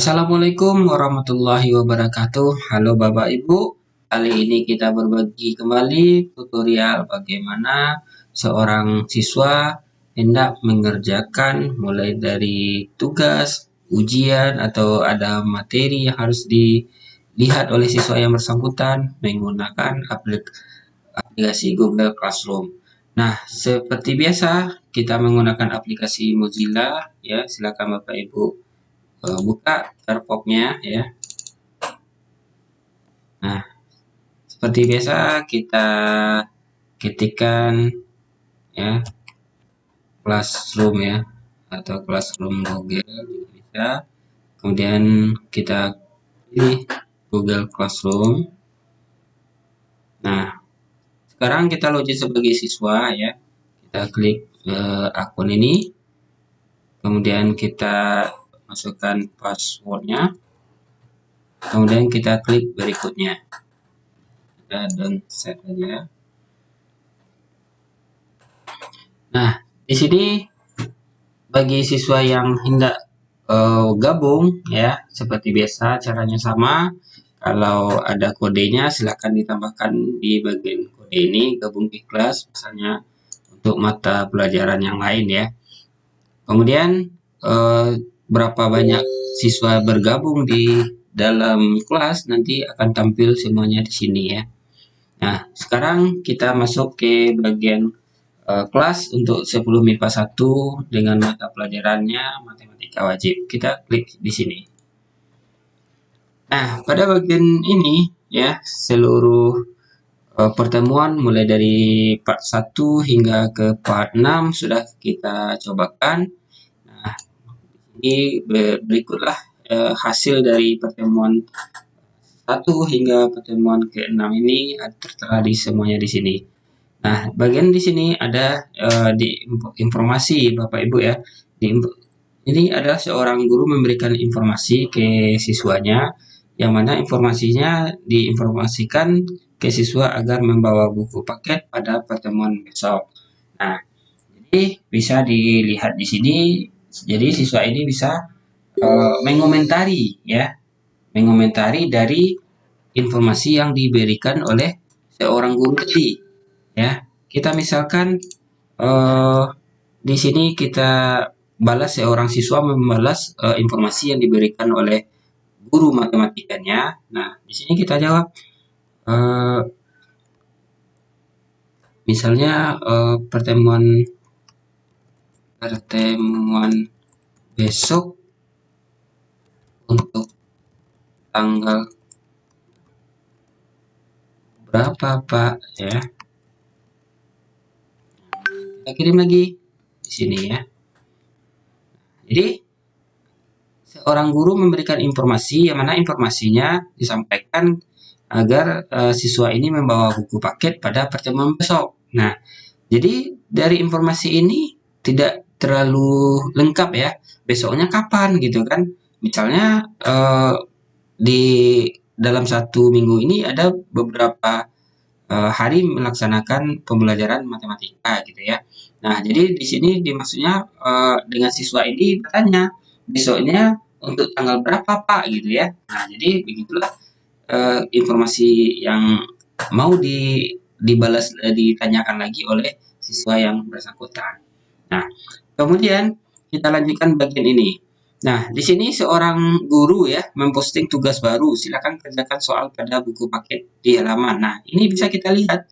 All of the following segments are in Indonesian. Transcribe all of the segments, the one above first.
Assalamualaikum warahmatullahi wabarakatuh. Halo Bapak Ibu, kali ini kita berbagi kembali tutorial bagaimana seorang siswa hendak mengerjakan mulai dari tugas, ujian, atau ada materi yang harus dilihat oleh siswa yang bersangkutan menggunakan aplikasi Google Classroom. Nah, seperti biasa kita menggunakan aplikasi Mozilla ya. Silakan Bapak Ibu buka Firefox-nya ya. Nah, seperti biasa kita ketikkan ya Classroom ya atau Classroom Google juga bisa. Kemudian kita pilih Google Classroom. Nah, sekarang kita login sebagai siswa ya. Kita klik akun ini. Kemudian kita masukkan passwordnya. Kemudian kita klik berikutnya. Kita don't set aja. Nah, di sini bagi siswa yang hendak gabung ya, seperti biasa caranya sama. Kalau ada kodenya silakan ditambahkan di bagian kode ini, gabung di kelas misalnya untuk mata pelajaran yang lain ya. Kemudian berapa banyak siswa bergabung di dalam kelas nanti akan tampil semuanya di sini ya. Nah, sekarang kita masuk ke bagian kelas untuk 10 MIPA 1 dengan mata pelajarannya matematika wajib. Kita klik di sini. Nah, pada bagian ini ya, seluruh pertemuan mulai dari part 1 hingga ke part 6 sudah kita cobakan. Nah, ini berikutlah hasil dari pertemuan 1 hingga pertemuan ke-6 ini tertera di semuanya di sini. Nah, bagian di sini ada di informasi Bapak Ibu ya. Ini adalah seorang guru memberikan informasi ke siswanya, yang mana informasinya diinformasikan ke siswa agar membawa buku paket pada pertemuan besok. Nah, jadi bisa dilihat di sini. Jadi siswa ini bisa mengomentari ya, mengomentari dari informasi yang diberikan oleh seorang guru tadi. Ya, kita misalkan di sini kita balas seorang siswa membalas informasi yang diberikan oleh guru matematikanya. Nah, di sini kita jawab misalnya pertemuan besok untuk tanggal berapa Pak ya. Kita kirim lagi di sini ya. Jadi seorang guru memberikan informasi yang mana informasinya disampaikan agar siswa ini membawa buku paket pada pertemuan besok. Nah, jadi dari informasi ini tidak terlalu lengkap ya. Besoknya kapan gitu kan? Misalnya di dalam 1 minggu ini ada beberapa hari melaksanakan pembelajaran matematika gitu ya. Nah, jadi di sini dimaksudnya dengan siswa ini bertanya besoknya untuk tanggal berapa Pak gitu ya. Nah, jadi begitulah informasi yang mau dibalas ditanyakan lagi oleh siswa yang bersangkutan. Nah, kemudian kita lanjutkan bagian ini. Nah, di sini seorang guru ya memposting tugas baru. Silakan kerjakan soal pada buku paket di halaman. Nah, ini bisa kita lihat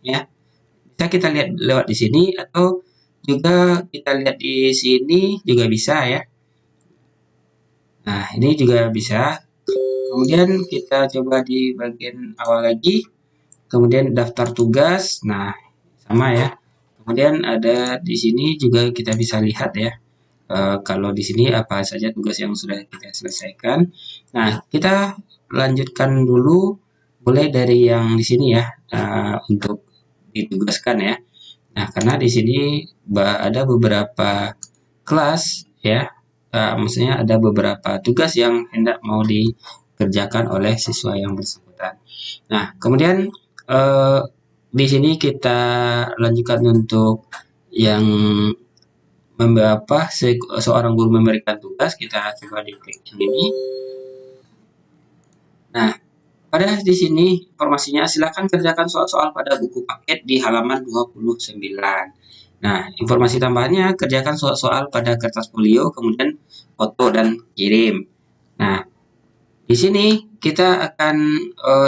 ya. Bisa kita lihat lewat di sini atau juga kita lihat di sini juga bisa ya. Nah, ini juga bisa. Kemudian kita coba di bagian awal lagi. Kemudian daftar tugas. Nah, sama ya. Kemudian ada di sini juga kita bisa lihat ya. Kalau di sini apa saja tugas yang sudah kita selesaikan. Nah, kita lanjutkan dulu mulai dari yang di sini ya untuk ditugaskan ya. Nah, karena di sini ada beberapa kelas ya, maksudnya ada beberapa tugas yang hendak mau dikerjakan oleh siswa yang bersangkutan. Nah, kemudian di sini kita lanjutkan untuk yang seorang guru memberikan tugas, kita coba di klik yang ini. Nah, pada di sini informasinya silakan kerjakan soal-soal pada buku paket di halaman 29. Nah, informasi tambahannya kerjakan soal-soal pada kertas folio, kemudian foto dan kirim. Nah, di sini kita akan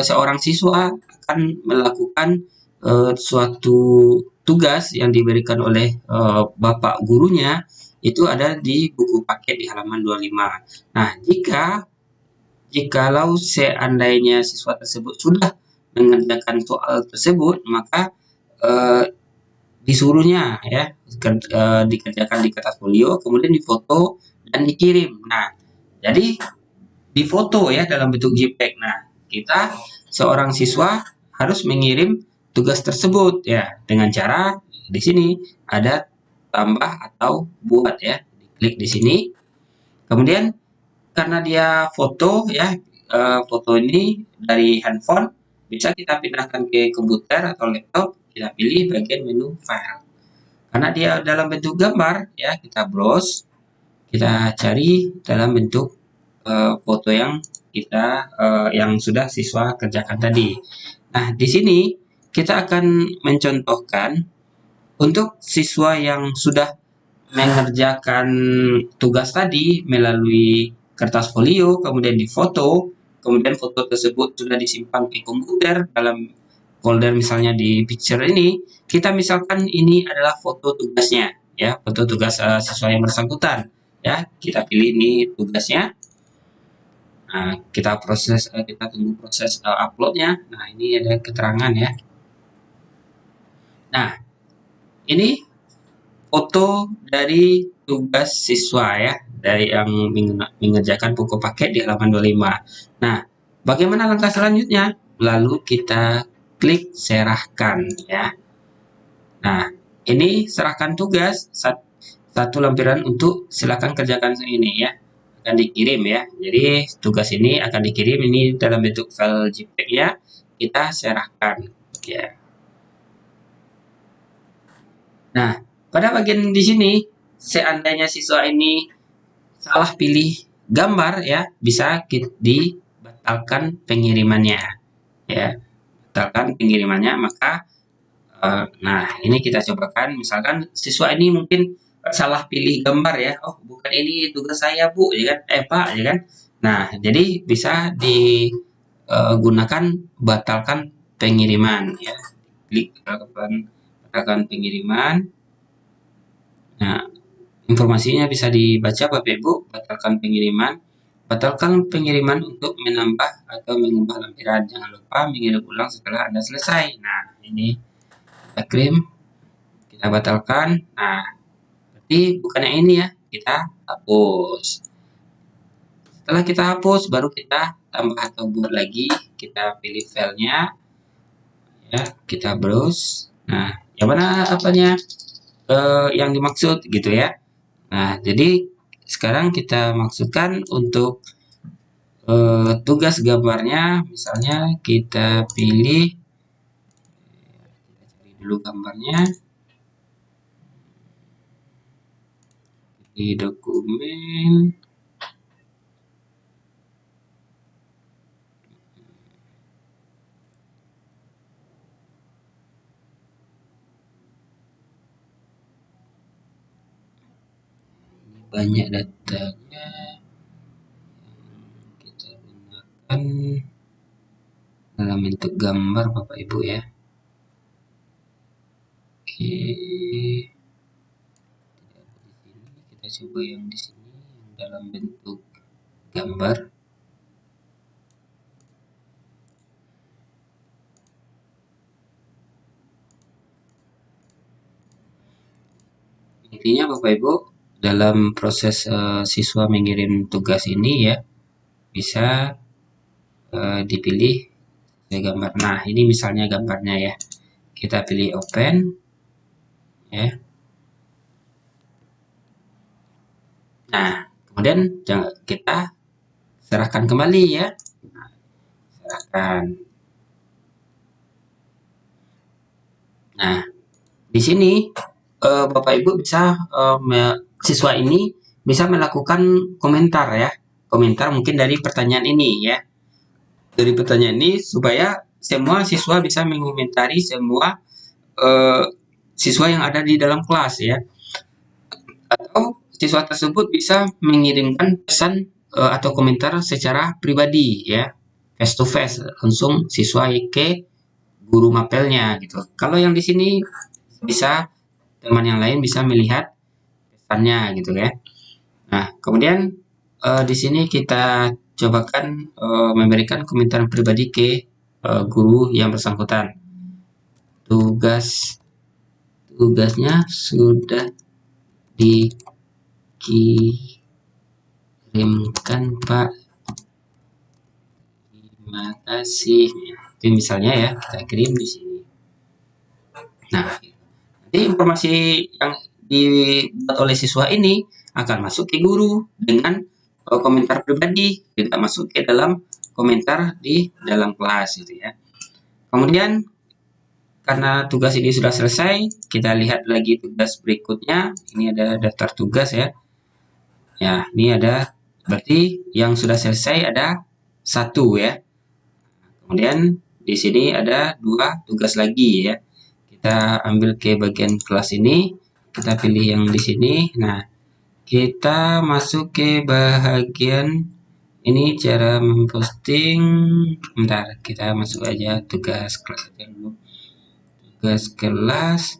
seorang siswa akan melakukan suatu tugas yang diberikan oleh bapak gurunya, itu ada di buku paket di halaman 25. Nah, jikalau seandainya siswa tersebut sudah mengerjakan soal tersebut, maka eh, disuruhnya ya dikerjakan di kertas folio, kemudian difoto dan dikirim. Nah, jadi difoto ya dalam bentuk JPEG. Nah, kita seorang siswa harus mengirim tugas tersebut ya dengan cara di sini ada tambah atau buat ya. Klik di sini. Kemudian karena dia foto ya, foto ini dari handphone, bisa kita pindahkan ke komputer atau laptop, kita pilih bagian menu file. Karena dia dalam bentuk gambar ya, kita browse, kita cari dalam bentuk foto yang yang sudah siswa kerjakan tadi. Nah, di sini kita akan mencontohkan untuk siswa yang sudah mengerjakan tugas tadi melalui kertas folio, kemudian difoto, kemudian foto tersebut sudah disimpan di komputer dalam folder misalnya di picture ini, kita misalkan ini adalah foto tugasnya, ya, foto tugas siswa yang bersangkutan, ya, kita pilih ini tugasnya. Nah, kita tunggu proses uploadnya. Nah, ini ada keterangan ya. Nah, ini foto dari tugas siswa ya, dari yang mengerjakan buku paket di halaman 25. Nah, bagaimana langkah selanjutnya? Lalu kita klik serahkan ya. Nah, ini serahkan tugas satu lampiran untuk silakan kerjakan ini ya. Akan dikirim ya. Jadi tugas ini akan dikirim ini dalam bentuk file JPEG ya. Kita serahkan ya. Nah, pada bagian di sini, seandainya siswa ini salah pilih gambar ya, bisa dibatalkan pengirimannya ya. Batalkan pengirimannya, maka nah ini kita cobakan, misalkan siswa ini mungkin salah pilih gambar ya. Oh, bukan ini tugas saya, Bu, ya kan? Pak, ya kan? Nah, jadi bisa digunakan batalkan pengiriman ya. Klik batalkan pengiriman. Nah, informasinya bisa dibaca Bapak Ibu, batalkan pengiriman. Batalkan pengiriman untuk menambah atau mengubah lampiran. Jangan lupa mengirim ulang setelah Anda selesai. Nah, ini kita klaim, kita batalkan. Nah, berarti bukannya ini ya, kita hapus. Setelah kita hapus, baru kita tambah atau buat lagi. Kita pilih filenya, ya, kita browse. Nah, yang mana apanya yang dimaksud gitu ya. Nah, jadi sekarang kita maksudkan untuk tugas gambarnya, misalnya kita pilih, kita cari dulu gambarnya di dokumen. Ini banyak datanya, kita gunakan dalam bentuk gambar Bapak Ibu ya. Oke, kita coba yang di sini yang dalam bentuk gambar. Intinya Bapak Ibu dalam proses siswa mengirim tugas ini ya bisa dipilih gambar. Nah, ini misalnya gambarnya ya. Kita pilih open ya. Nah, kemudian kita serahkan kembali ya. Nah, serahkan. Nah, di sini Bapak Ibu bisa siswa ini bisa melakukan komentar ya, komentar mungkin dari pertanyaan ini ya, dari pertanyaan ini supaya semua siswa bisa mengomentari semua eh, siswa yang ada di dalam kelas ya, atau siswa tersebut bisa mengirimkan pesan atau komentar secara pribadi ya, face to face langsung siswa ke guru mapelnya gitu. Kalau yang di sini bisa teman yang lain bisa melihat pesannya gitu ya. Nah, kemudian di sini kita cobakan memberikan komentar pribadi ke guru yang bersangkutan. Tugasnya sudah dikirimkan Pak. Terima kasih. Itu misalnya ya, kita kirim di sini. Nah, nanti informasi yang dibuat oleh siswa ini akan masuk ke guru dengan komentar pribadi, tidak masuk ke dalam komentar di dalam kelas gitu ya. Kemudian karena tugas ini sudah selesai, kita lihat lagi tugas berikutnya. Ini ada daftar tugas ya. Ya, ini ada berarti yang sudah selesai ada 1 ya. Kemudian di sini ada 2 tugas lagi ya. Kita ambil ke bagian kelas ini, kita pilih yang di sini. Nah, kita masuk ke bagian ini cara memposting. Bentar, kita masuk aja tugas kelas aja dulu. Tugas kelas.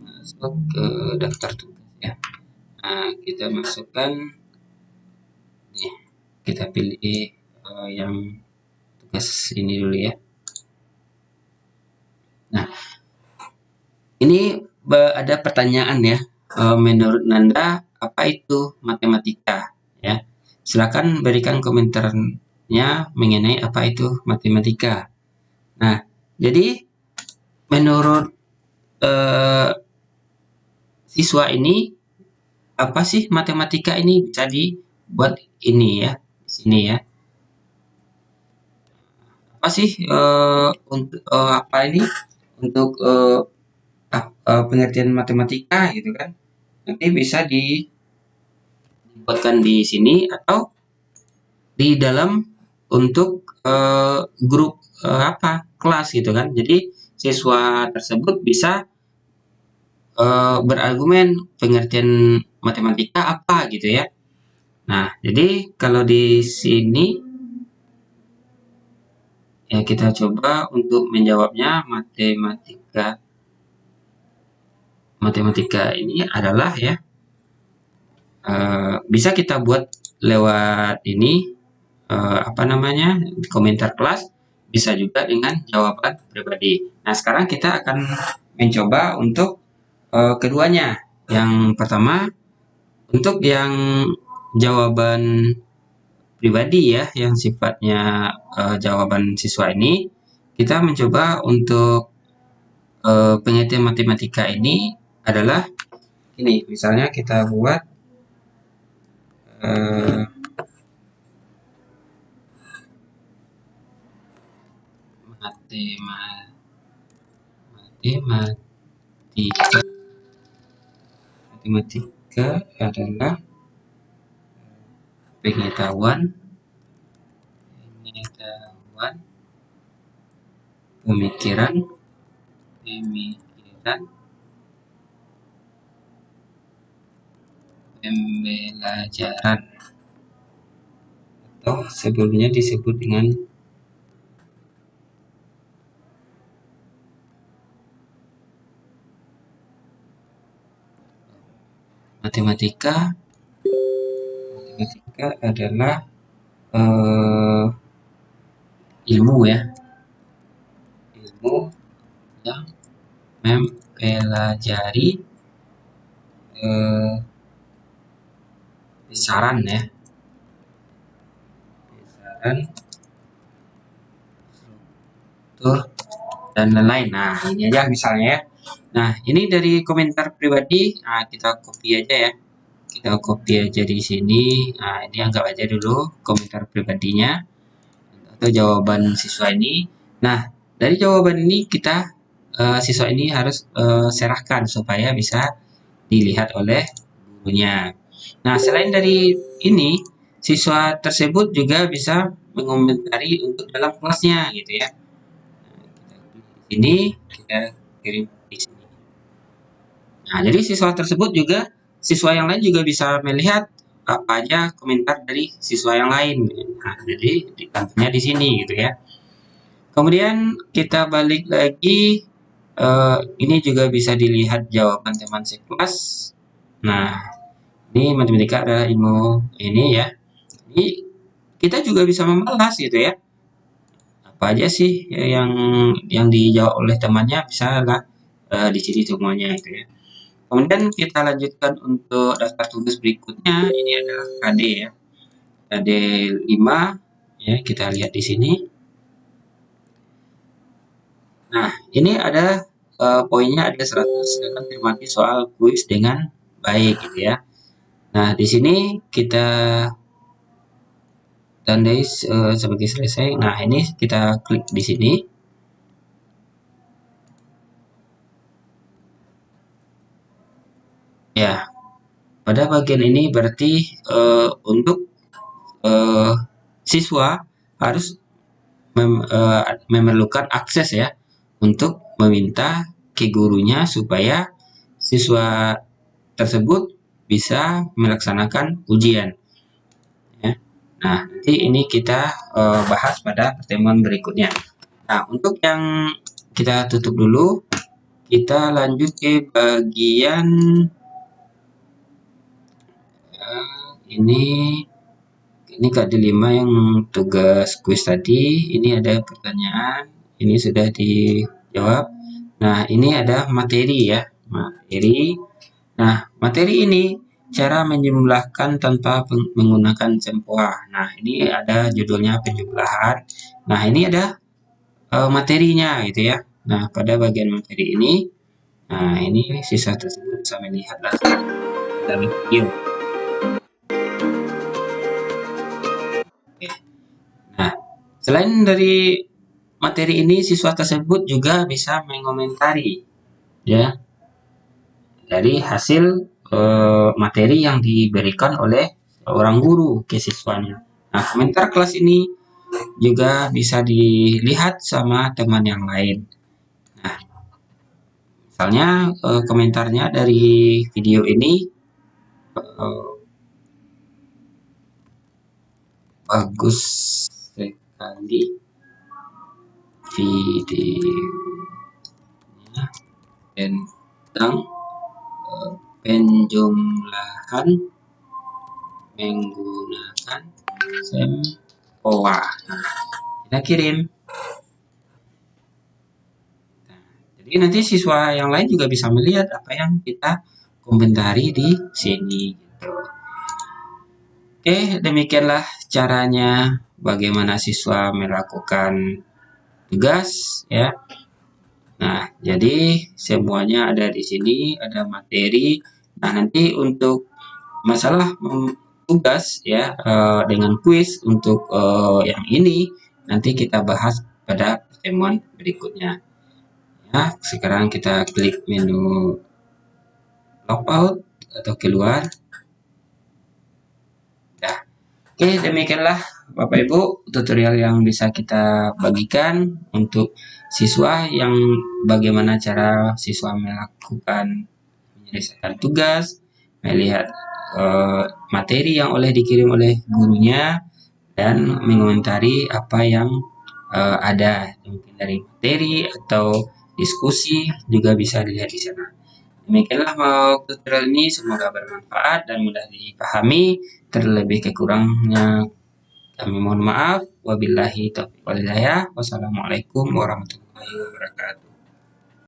Masuk ke daftar tugas ya. Nah, kita masukkan nih, kita pilih yang tugas ini dulu ya. Nah, ini ada pertanyaan ya. Menurut Nanda, apa itu matematika? Ya, silakan berikan komentarnya mengenai apa itu matematika. Nah, jadi menurut siswa ini, apa sih matematika ini bisa dibuat ini ya, di sini ya. Apa sih untuk apa ini untuk pengertian matematika gitu kan? Nanti bisa dibuatkan di sini atau di dalam untuk grup apa kelas gitu kan. Jadi siswa tersebut bisa berargumen pengertian matematika apa gitu ya. Nah, jadi kalau di sini ya kita coba untuk menjawabnya. Matematika ini adalah ya bisa kita buat lewat ini apa namanya komentar kelas, bisa juga dengan jawaban pribadi. Nah, sekarang kita akan mencoba untuk keduanya. Yang pertama, untuk yang jawaban pribadi ya, yang sifatnya jawaban siswa ini, kita mencoba untuk pengertian matematika ini adalah ini. Misalnya kita buat matematika adalah pengetahuan pemikiran pembelajaran, atau sebelumnya disebut dengan matematika adalah ilmu ya, ilmu yang mempelajari besaran ya, besaran, struktur, dan lain-lain. Nah, ini aja misalnya ya. Nah, ini dari komentar pribadi. Nah, kita copy aja ya. Kita copy aja di sini. Nah, ini anggap aja dulu komentar pribadinya atau jawaban siswa ini. Nah, dari jawaban ini siswa ini harus serahkan supaya bisa dilihat oleh gurunya. Nah, selain dari ini, siswa tersebut juga bisa mengomentari untuk dalam kelasnya gitu ya. Ini kita kirim di sini. Nah, jadi siswa yang lain juga bisa melihat apa aja komentar dari siswa yang lain. Nah, jadi tentunya di sini gitu ya. Kemudian kita balik lagi, ini juga bisa dilihat jawaban teman sekelas. Nah, ini matematika adalah ilmu ini ya. Ini kita juga bisa membalas gitu ya. Apa aja sih yang dijawab oleh temannya bisa lah di sini semuanya itu ya. Kemudian kita lanjutkan untuk daftar tugas berikutnya. Ini adalah KD ya. KD 5 ya, kita lihat di sini. Nah, ini ada poinnya ada 100, sedangkan termati soal kuis dengan baik gitu ya. Nah, di sini kita tandai sebagai selesai. Nah, ini kita klik di sini. Ya, pada bagian ini berarti untuk siswa harus memerlukan akses ya untuk meminta ke gurunya supaya siswa tersebut bisa melaksanakan ujian ya. Nah, nanti ini kita bahas pada pertemuan berikutnya. Nah, untuk yang kita tutup dulu, kita lanjut ke bagian ini KD 5 yang tugas kuis tadi. Ini ada pertanyaan, ini sudah dijawab. Nah, ini ada materi ya, materi. Nah, materi ini cara menjumlahkan tanpa menggunakan sempoa. Nah, ini ada judulnya penjumlahan. Nah, ini ada materinya gitu ya. Nah, pada bagian materi ini, nah ini siswa tersebut bisa melihat dalam video. Nah, selain dari materi ini, siswa tersebut juga bisa mengomentari ya dari hasil materi yang diberikan oleh seorang guru ke siswanya. Nah, komentar kelas ini juga bisa dilihat sama teman yang lain. Nah, misalnya komentarnya dari video ini bagus sekali videonya tentang penjumlahan menggunakan sempoa. Nah, kita kirim. Nah, jadi nanti siswa yang lain juga bisa melihat apa yang kita komentari di sini. Gitu. Oke, demikianlah caranya bagaimana siswa melakukan tugas ya. Nah, jadi semuanya ada di sini, ada materi. Nah, nanti untuk masalah tugas ya dengan kuis untuk yang ini nanti kita bahas pada pertemuan berikutnya. Ya, sekarang kita klik menu logout atau keluar. Ya. Oke, demikianlah Bapak Ibu tutorial yang bisa kita bagikan untuk siswa yang bagaimana cara siswa melakukan menyelesaikan tugas, melihat materi yang dikirim oleh gurunya, dan mengomentari apa yang ada mungkin dari materi atau diskusi juga bisa dilihat di sana. Demikianlah tutorial ini, semoga bermanfaat dan mudah dipahami. Terlebih kekurangnya kami mohon maaf. Wabillahi taufiq wal hidayah. Wassalamualaikum warahmatullahi wabarakatuh.